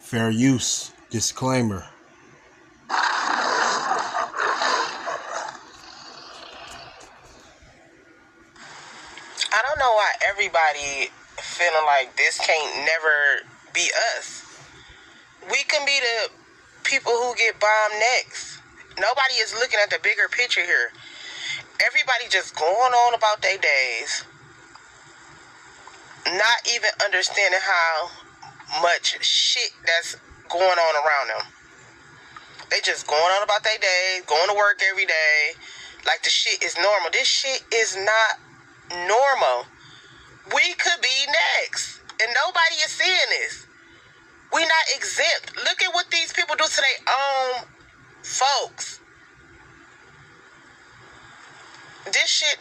Fair use. Disclaimer. I don't know why everybody feeling like this can't never be us. We can be the people who get bombed next. Nobody is looking at the bigger picture here. Everybody just going on about their days, not even understanding how much shit that's going on around them. They just going on about their days, going to work every day, like the shit is normal. This shit is not normal. We could be next, and nobody is seeing this. We not exempt. Look at what these people do to their own folks. This shit,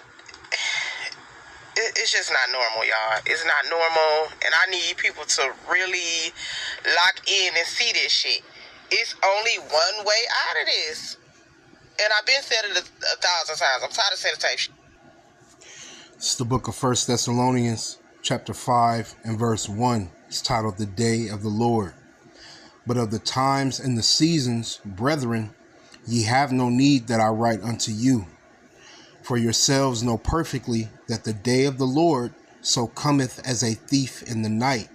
it's just not normal, y'all. It's not normal, and I need people to really lock in and see this shit. It's only one way out of this. And I've been said it a thousand times. I'm tired of saying the same shit. It's the book of 1 Thessalonians, chapter 5 and verse 1. It's titled The Day of the Lord. But of the times and the seasons, brethren, ye have no need that I write unto you. For yourselves know perfectly that the day of the Lord so cometh as a thief in the night.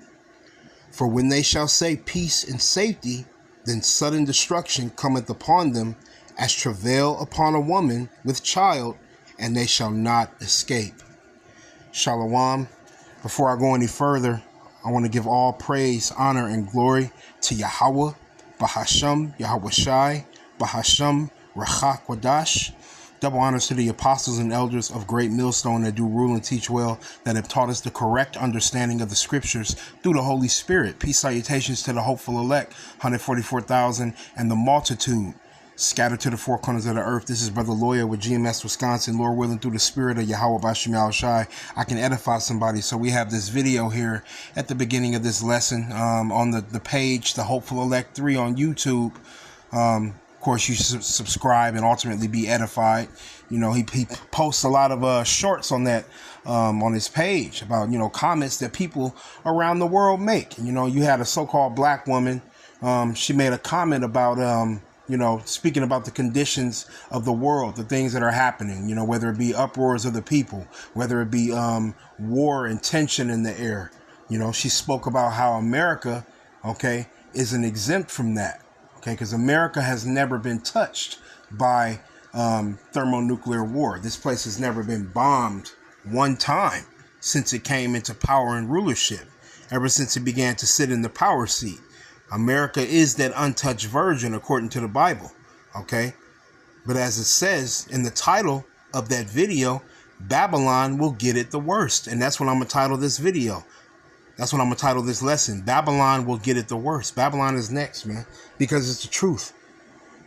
For when they shall say peace and safety, then sudden destruction cometh upon them, as travail upon a woman with child, and they shall not escape. Shalom. Before I go any further, I want to give all praise, honor, and glory to Yahweh, Bahasham, Yahweh Shai, Bahasham, Rachak Wadash. Double honors to the apostles and elders of Great Millstone that do rule and teach well, that have taught us the correct understanding of the scriptures through the Holy Spirit. Peace salutations to the hopeful elect, 144,000, and the multitude scattered to the four corners of the earth. This is Brother Lawyer with GMS Wisconsin. Lord willing, through the spirit of Yahweh Bashim Yahweh Shai, I can edify somebody. So we have this video here at the beginning of this lesson on the page, the Hopeful Elect 3 on YouTube. Of course, you should subscribe and ultimately be edified. You know, he posts a lot of shorts on that on his page about, comments that people around the world make. And, you had a so-called black woman. She made a comment about, speaking about the conditions of the world, the things that are happening, whether it be uproars of the people, whether it be war and tension in the air. She spoke about how America, isn't exempt from that. Because America has never been touched by thermonuclear war. This place has never been bombed one time since it came into power and rulership, ever since it began to sit in the power seat. America is that untouched virgin according to the Bible, But as it says in the title of that video, Babylon will get it the worst. And that's what I'm going to title this video. That's what I'm going to title this lesson. Babylon will get it the worst. Babylon is next, man, because it's the truth.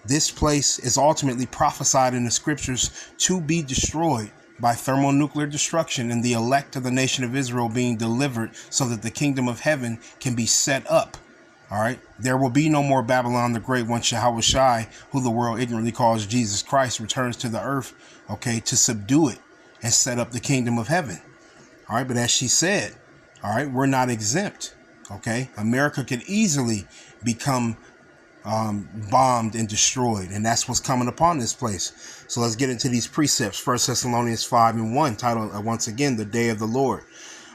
This place is ultimately prophesied in the scriptures to be destroyed by thermonuclear destruction and the elect of the nation of Israel being delivered so that the kingdom of heaven can be set up. All right. There will be no more Babylon the Great once Yahweh Shai, who the world ignorantly calls Jesus Christ, returns to the earth, to subdue it and set up the kingdom of heaven. All right. But as she said, all right, we're not exempt. America could easily become bombed and destroyed. And that's what's coming upon this place. So let's get into these precepts. 1 Thessalonians 5 and 1, titled once again, The Day of the Lord.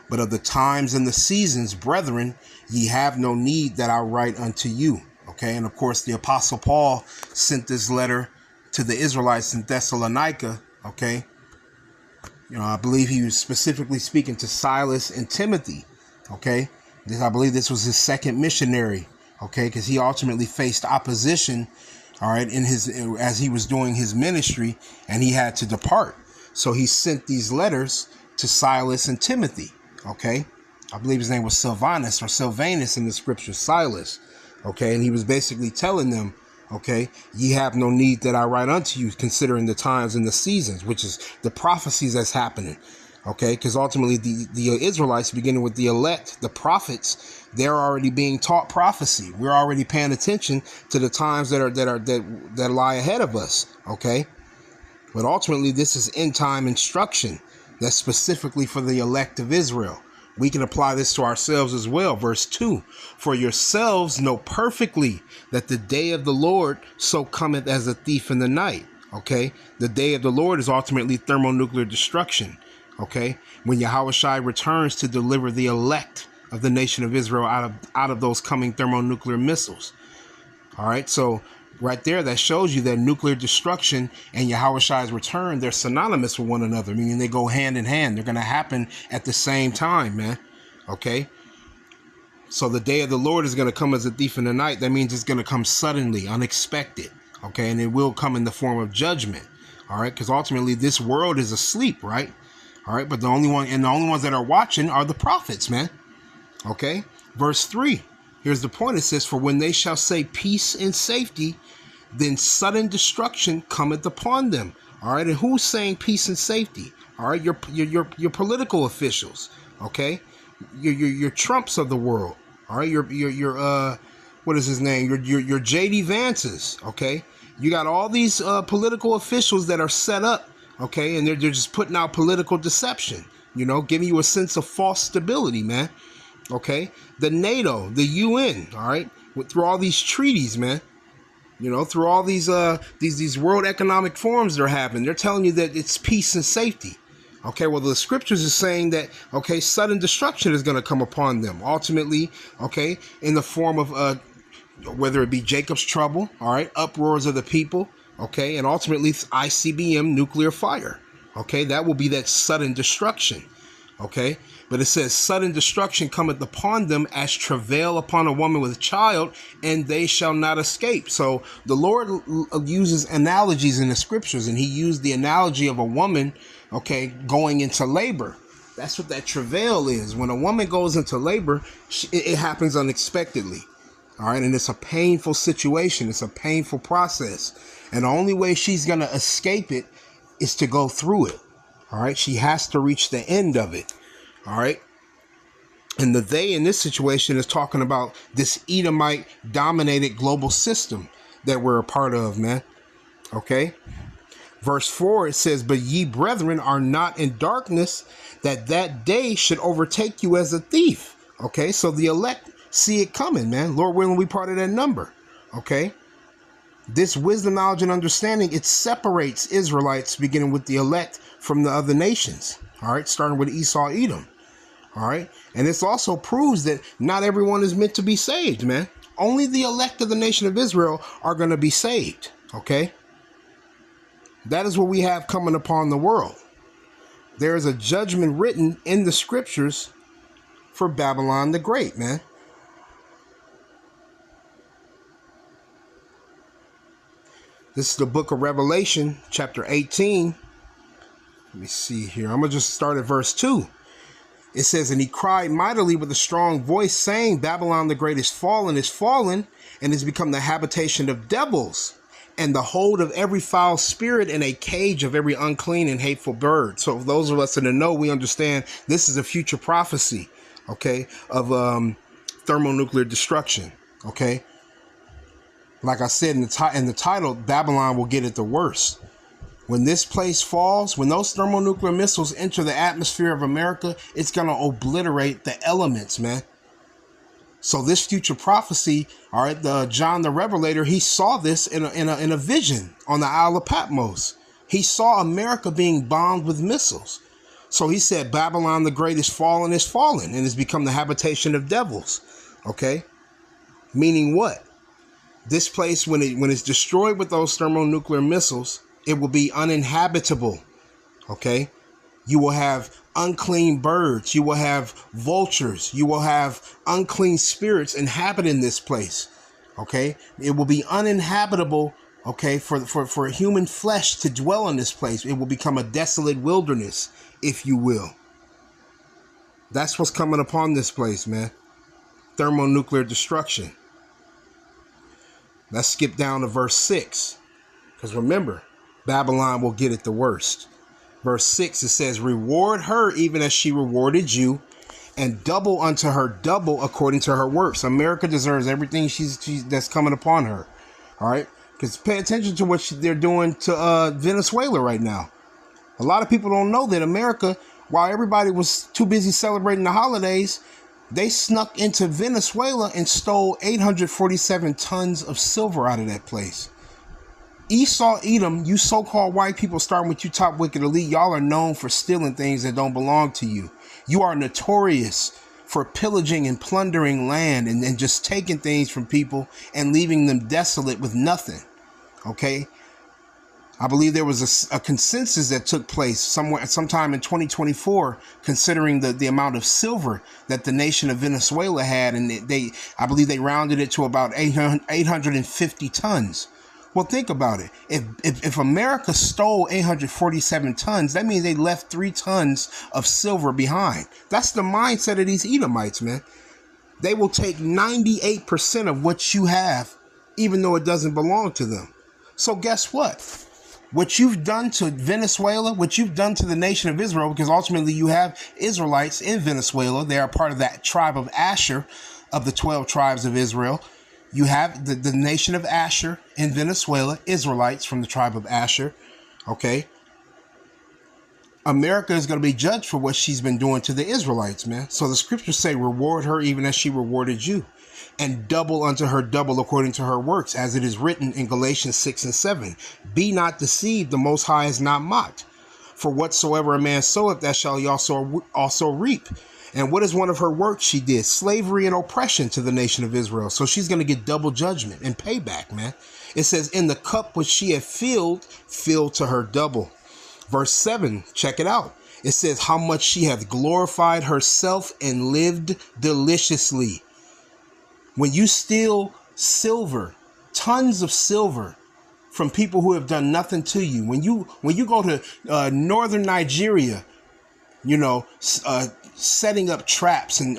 But of the times and the seasons, brethren, ye have no need that I write unto you. And of course, the Apostle Paul sent this letter to the Israelites in Thessalonica. I believe he was specifically speaking to Silas and Timothy. I believe this was his second missionary. Because he ultimately faced opposition. As he was doing his ministry, and he had to depart. So he sent these letters to Silas and Timothy. I believe his name was Silvanus or Silvanus in the scriptures, Silas. And he was basically telling them, ye have no need that I write unto you, considering the times and the seasons, which is the prophecies that's happening. Because ultimately the Israelites, beginning with the elect, the prophets, they're already being taught prophecy. We're already paying attention to the times that lie ahead of us. But ultimately, this is end time instruction that's specifically for the elect of Israel. We can apply this to ourselves as well. Verse 2, for yourselves know perfectly that the day of the Lord so cometh as a thief in the night. Okay, the day of the Lord is ultimately thermonuclear destruction. Okay, when Yahushua returns to deliver the elect of the nation of Israel out of those coming thermonuclear missiles. All right, so right there, that shows you that nuclear destruction and Yahushua's return, they're synonymous with one another, meaning they go hand in hand. They're going to happen at the same time, man. Okay, so the day of the Lord is going to come as a thief in the night. That means it's going to come suddenly, unexpected. Okay, and it will come in the form of judgment. All right, because ultimately this world is asleep, right? All right, but the only ones that are watching are the prophets, man. Okay, verse 3. Here's the point. It says, for when they shall say peace and safety, then sudden destruction cometh upon them. All right, and who's saying peace and safety? All right, your political officials. Okay, your Trumps of the world. All right, your what is his name? Your JD Vances. Okay, you got all these political officials that are set up. Okay, and they're just putting out political deception. You know, giving you a sense of false stability, man. Okay, the NATO, the UN, all right, through all these treaties, man, you know, through all these world economic forums they're having, they're telling you that it's peace and safety. Okay, well, the scriptures is saying that, okay, sudden destruction is going to come upon them, ultimately, okay, in the form of whether it be Jacob's trouble, all right, uproars of the people, okay, and ultimately ICBM nuclear fire. Okay, that will be that sudden destruction. Okay, but it says sudden destruction cometh upon them as travail upon a woman with a child, and they shall not escape. So the Lord uses analogies in the scriptures, and he used the analogy of a woman, okay, going into labor. That's what that travail is. When a woman goes into labor, it happens unexpectedly. All right, and it's a painful situation. It's a painful process. And the only way she's going to escape it is to go through it. All right, she has to reach the end of it. All right. And the they in this situation is talking about this Edomite dominated global system that we're a part of, man. Okay. Verse 4, it says, but ye brethren are not in darkness, that day should overtake you as a thief. Okay. So the elect see it coming, man. Lord willing, we part of that number. Okay. This wisdom, knowledge, and understanding, it separates Israelites, beginning with the elect, from the other nations. All right, starting with Esau, Edom. All right, and this also proves that not everyone is meant to be saved, man. Only the elect of the nation of Israel are going to be saved. Okay, that is what we have coming upon the world. There is a judgment written in the scriptures for Babylon the Great, man. This is the book of Revelation, chapter 18. Let me see here. I'm going to just start at verse 2. It says, and he cried mightily with a strong voice, saying, Babylon the Great is fallen, and is become the habitation of devils, and the hold of every foul spirit, and a cage of every unclean and hateful bird. So those of us in the know, we understand this is a future prophecy, okay, of thermonuclear destruction, okay? Like I said in the title, Babylon will get it the worst. When this place falls, when those thermonuclear missiles enter the atmosphere of America, it's going to obliterate the elements, man. So this future prophecy, all right, John the Revelator, he saw this in a vision on the Isle of Patmos. He saw America being bombed with missiles. So he said, Babylon the Great is fallen, and has become the habitation of devils. Okay, meaning what? This place, when it's destroyed with those thermonuclear missiles, it will be uninhabitable. Okay, you will have unclean birds, you will have vultures, you will have unclean spirits inhabiting this place. Okay, it will be uninhabitable. Okay, for human flesh to dwell in this place. It will become a desolate wilderness, if you will. That's what's coming upon this place, man. Thermonuclear destruction. Let's skip down to verse 6. Because remember, Babylon will get it the worst. Verse 6, it says, reward her even as she rewarded you, and double unto her double according to her works. America deserves everything that's coming upon her. All right? Because pay attention to what they're doing to Venezuela right now. A lot of people don't know that America while everybody was too busy celebrating the holidays, they snuck into Venezuela and stole 847 tons of silver out of that place. Esau, Edom, you so-called white people, starting with you top wicked elite, y'all are known for stealing things that don't belong to you. You are notorious for pillaging and plundering land and just taking things from people and leaving them desolate with nothing. Okay? I believe there was a consensus that took place sometime in 2024, considering the amount of silver that the nation of Venezuela had, and I believe they rounded it to about 850 tons. Well, think about it. If America stole 847 tons, that means they left 3 tons of silver behind. That's the mindset of these Edomites, man. They will take 98% of what you have, even though it doesn't belong to them. So guess what? What you've done to Venezuela, what you've done to the nation of Israel, because ultimately you have Israelites in Venezuela. They are part of that tribe of Asher, of the 12 tribes of Israel. You have the nation of Asher in Venezuela, Israelites from the tribe of Asher. Okay. America is going to be judged for what she's been doing to the Israelites, man. So the scriptures say, reward her even as she rewarded you, and double unto her double according to her works, as it is written in Galatians 6 and 7. Be not deceived, the Most High is not mocked. For whatsoever a man soweth, that shall he also reap. And what is one of her works she did? Slavery and oppression to the nation of Israel. So she's going to get double judgment and payback, man. It says, in the cup which she had filled to her double. Verse 7, check it out. It says, how much she hath glorified herself and lived deliciously. When you steal silver, tons of silver from people who have done nothing to you, when you go to northern Nigeria, setting up traps and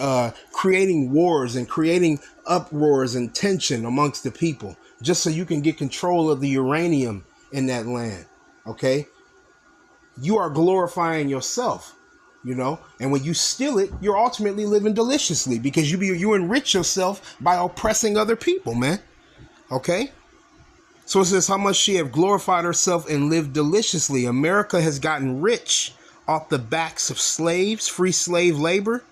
creating wars and creating uproars and tension amongst the people, just so you can get control of the uranium in that land. Okay, you are glorifying yourself. And when you steal it, you're ultimately living deliciously, because you enrich yourself by oppressing other people, man. Okay? So it says, how much she have glorified herself and lived deliciously. America has gotten rich off the backs of slaves, free slave labor.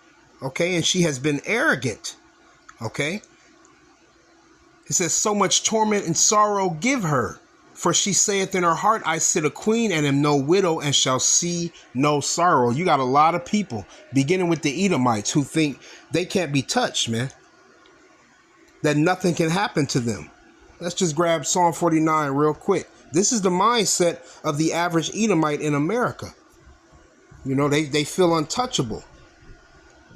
Okay? And she has been arrogant. Okay? It says, so much torment and sorrow give her. For she saith in her heart, I sit a queen and am no widow and shall see no sorrow. You got a lot of people, beginning with the Edomites, who think they can't be touched, man. That nothing can happen to them. Let's just grab Psalm 49 real quick. This is the mindset of the average Edomite in America. They feel untouchable.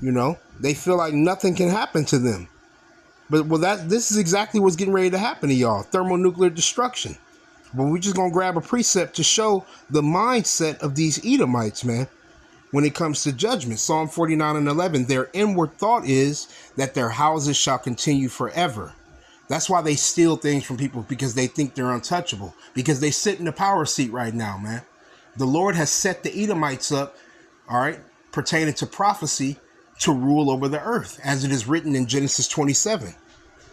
They feel like nothing can happen to them. But this is exactly what's getting ready to happen to y'all. Thermonuclear destruction. But we're just going to grab a precept to show the mindset of these Edomites, man, when it comes to judgment. Psalm 49 and 11, their inward thought is that their houses shall continue forever. That's why they steal things from people, because they think they're untouchable, because they sit in the power seat right now, man. The Lord has set the Edomites up, all right, pertaining to prophecy, to rule over the earth, as it is written in Genesis 27.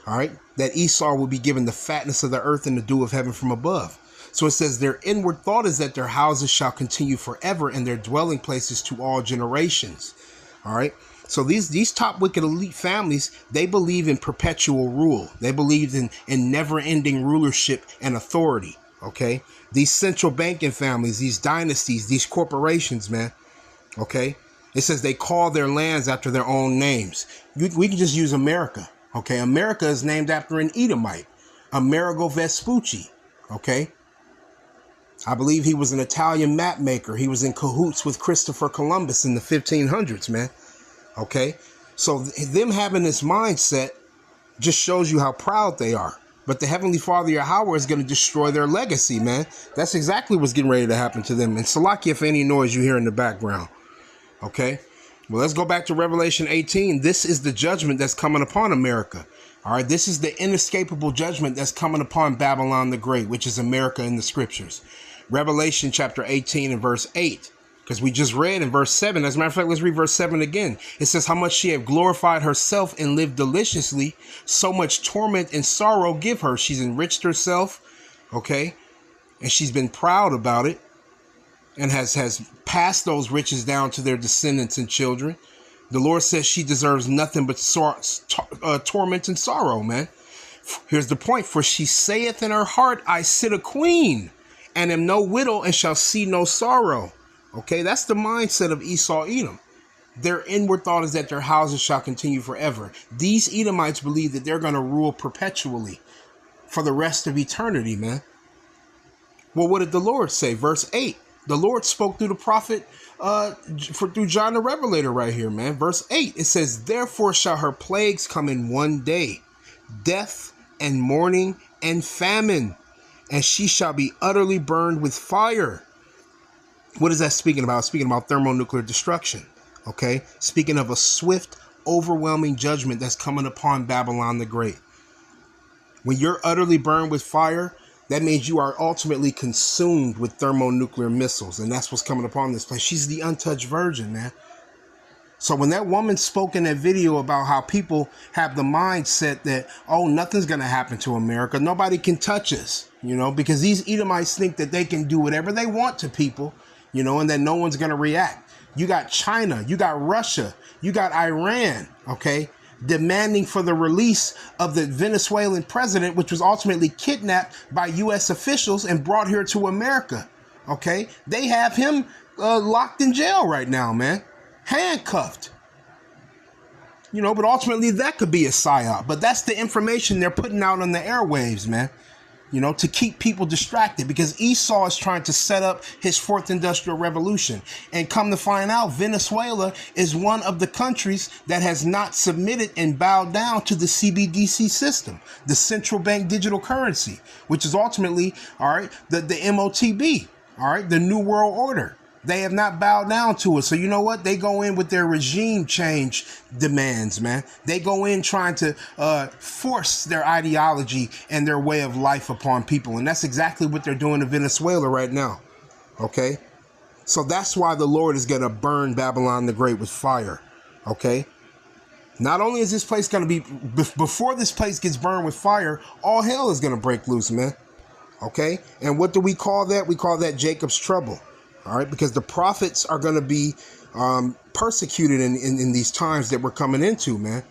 All right, that Esau will be given the fatness of the earth and the dew of heaven from above. So it says their inward thought is that their houses shall continue forever and their dwelling places to all generations. All right. So these top wicked elite families, they believe in perpetual rule. They believe in never ending rulership and authority. OK, these central banking families, these dynasties, these corporations, man. OK, it says they call their lands after their own names. We can just use America. Okay, America is named after an Edomite, Amerigo Vespucci. Okay, I believe he was an Italian map maker. He was in cahoots with Christopher Columbus in the 1500s, man. Okay, so them having this mindset just shows you how proud they are. But the Heavenly Father Yahweh is going to destroy their legacy, man. That's exactly what's getting ready to happen to them. And Salakia for any noise you hear in the background. Okay. Well, let's go back to Revelation 18. This is the judgment that's coming upon America. All right. This is the inescapable judgment that's coming upon Babylon the Great, which is America in the scriptures. Revelation chapter 18 and verse 8, because we just read in verse 7. As a matter of fact, let's read verse 7 again. It says, how much she have glorified herself and lived deliciously, so much torment and sorrow give her. She's enriched herself. Okay. And she's been proud about it. and has passed those riches down to their descendants and children. The Lord says she deserves nothing but torment and sorrow, man. Here's the point. For she saith in her heart, I sit a queen, and am no widow, and shall see no sorrow. Okay, that's the mindset of Esau, Edom. Their inward thought is that their houses shall continue forever. These Edomites believe that they're going to rule perpetually for the rest of eternity, man. Well, what did the Lord say? Verse 8. The Lord spoke through the prophet, through John the Revelator right here, man. Verse 8, it says, therefore shall her plagues come in one day, death and mourning and famine, and she shall be utterly burned with fire. What is that speaking about? It's speaking about thermonuclear destruction, okay? Speaking of a swift, overwhelming judgment that's coming upon Babylon the Great. When you're utterly burned with fire, that means you are ultimately consumed with thermonuclear missiles. And that's what's coming upon this place. She's the untouched virgin, man. So when that woman spoke in that video about how people have the mindset that, oh, nothing's going to happen to America. Nobody can touch us, because these Edomites think that they can do whatever they want to people, and that no one's going to react. You got China, you got Russia, you got Iran, okay, demanding for the release of the Venezuelan president, which was ultimately kidnapped by U.S. officials and brought here to America. Okay, they have him locked in jail right now, man, handcuffed. But ultimately that could be a psyop. But that's the information they're putting out on the airwaves, man. To keep people distracted, because Esau is trying to set up his fourth industrial revolution. And come to find out, Venezuela is one of the countries that has not submitted and bowed down to the CBDC system, the central bank digital currency, which is ultimately, all right, the MOTB, all right, the New World Order. They have not bowed down to it. So you know what? They go in with their regime change demands, man. They go in trying to force their ideology and their way of life upon people. And that's exactly what they're doing in Venezuela right now. Okay? So that's why the Lord is going to burn Babylon the Great with fire. Okay? Not only is this place going to be, before this place gets burned with fire, all hell is going to break loose, man. Okay? And what do we call that? We call that Jacob's trouble. All right, because the prophets are going to be persecuted in these times that we're coming into, man.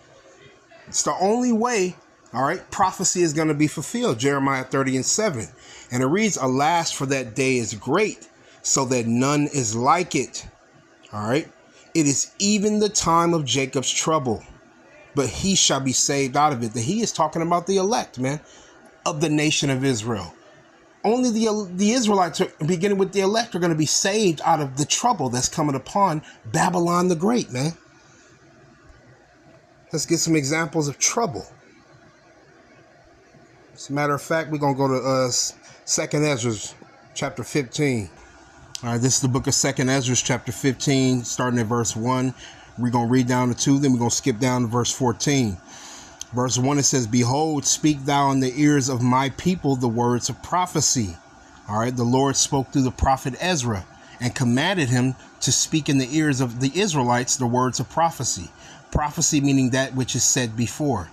It's the only way, all right, prophecy is going to be fulfilled. Jeremiah 30:7. And it reads, alas, for that day is great, so that none is like it. All right. It is even the time of Jacob's trouble, but he shall be saved out of it. That he is talking about the elect, man, of the nation of Israel. Only the Israelites, beginning with the elect, are going to be saved out of the trouble that's coming upon Babylon the Great, man. Let's get some examples of trouble. As a matter of fact, we're going to go to 2nd Ezra, chapter 15. All right, this is the book of 2nd Ezra, chapter 15, starting at verse 1. We're going to read down to 2, then we're going to skip down to verse 14. Verse 1, it says, behold, speak thou in the ears of my people the words of prophecy. All right, the Lord spoke through the prophet Ezra and commanded him to speak in the ears of the Israelites the words of prophecy. Prophecy meaning that which is said before.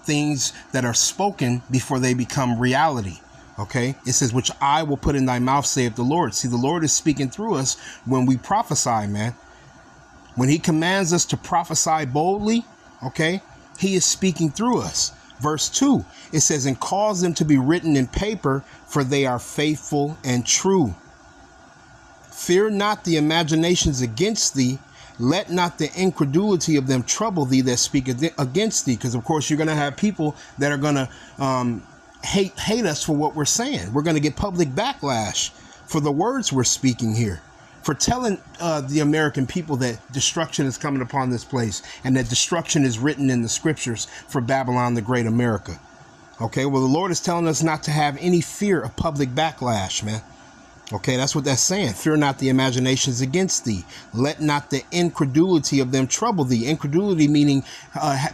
Things that are spoken before they become reality. Okay, it says, which I will put in thy mouth, saith the Lord. See, the Lord is speaking through us when we prophesy, man. When he commands us to prophesy boldly, okay, he is speaking through us. Verse 2, it says, and cause them to be written in paper, for they are faithful and true. Fear not the imaginations against thee. Let not the incredulity of them trouble thee that speak against thee. Because, of course, you're going to have people that are going to hate us for what we're saying. We're going to get public backlash for the words we're speaking here, for telling the American people that destruction is coming upon this place and that destruction is written in the scriptures for Babylon the Great, America. Okay, well, the Lord is telling us not to have any fear of public backlash, man. Okay, that's what that's saying. Fear not the imaginations against thee. Let not the incredulity of them trouble thee. Incredulity meaning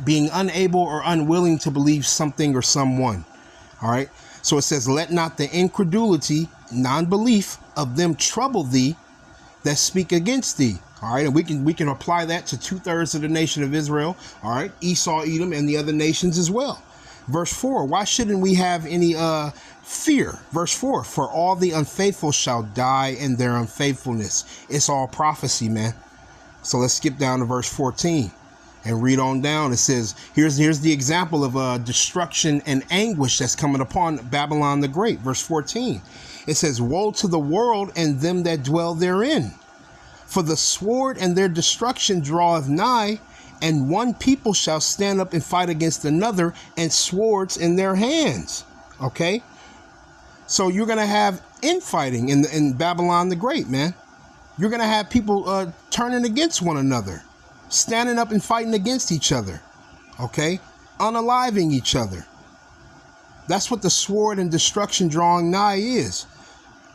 being unable or unwilling to believe something or someone. All right, so it says, let not the incredulity, non-belief of them trouble thee that speak against thee. All right, and we can apply that to 2/3 of the nation of Israel. All right, Esau, Edom, and the other nations as well. Verse 4, why shouldn't we have any fear? Verse 4, for all the unfaithful shall die in their unfaithfulness. It's all prophecy, man. So let's skip down to verse 14 and read on down. It says, here's the example of destruction and anguish that's coming upon Babylon the Great. Verse 14, it says, woe to the world and them that dwell therein. For the sword and their destruction draweth nigh, and one people shall stand up and fight against another, and swords in their hands. Okay? So you're going to have infighting in Babylon the Great, man. You're going to have people turning against one another, standing up and fighting against each other. Okay? Unaliving each other. That's what the sword and destruction drawing nigh is.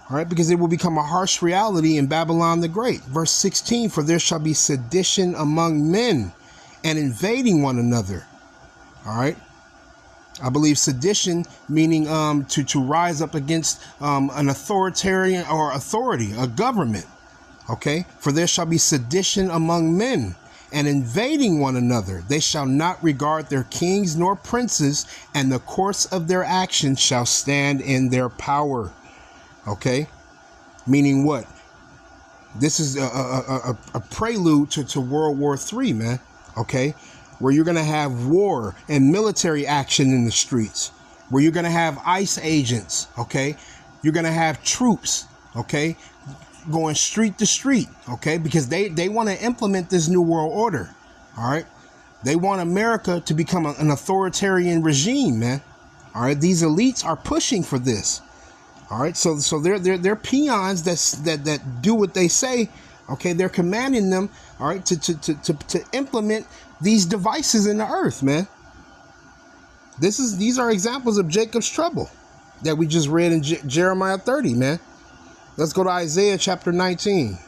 All right, because it will become a harsh reality in Babylon the Great. Verse 16, for there shall be sedition among men and invading one another. All right. I believe sedition meaning to rise up against an authoritarian or authority, a government. Okay. For there shall be sedition among men and invading one another. They shall not regard their kings nor princes, and the course of their actions shall stand in their power. Okay, meaning what? This is a prelude to World War III, man. Okay, where you're going to have war and military action in the streets, where you're going to have ICE agents. Okay, you're going to have troops. Okay, going street to street. Okay, because they want to implement this new world order. All right, they want America to become an authoritarian regime, man. All right, these elites are pushing for this. All right, so they're peons that do what they say. Okay, they're commanding them, all right, to implement these devices in the earth, man. These are examples of Jacob's trouble that we just read in Jeremiah 30, man. Let's go to Isaiah chapter 19.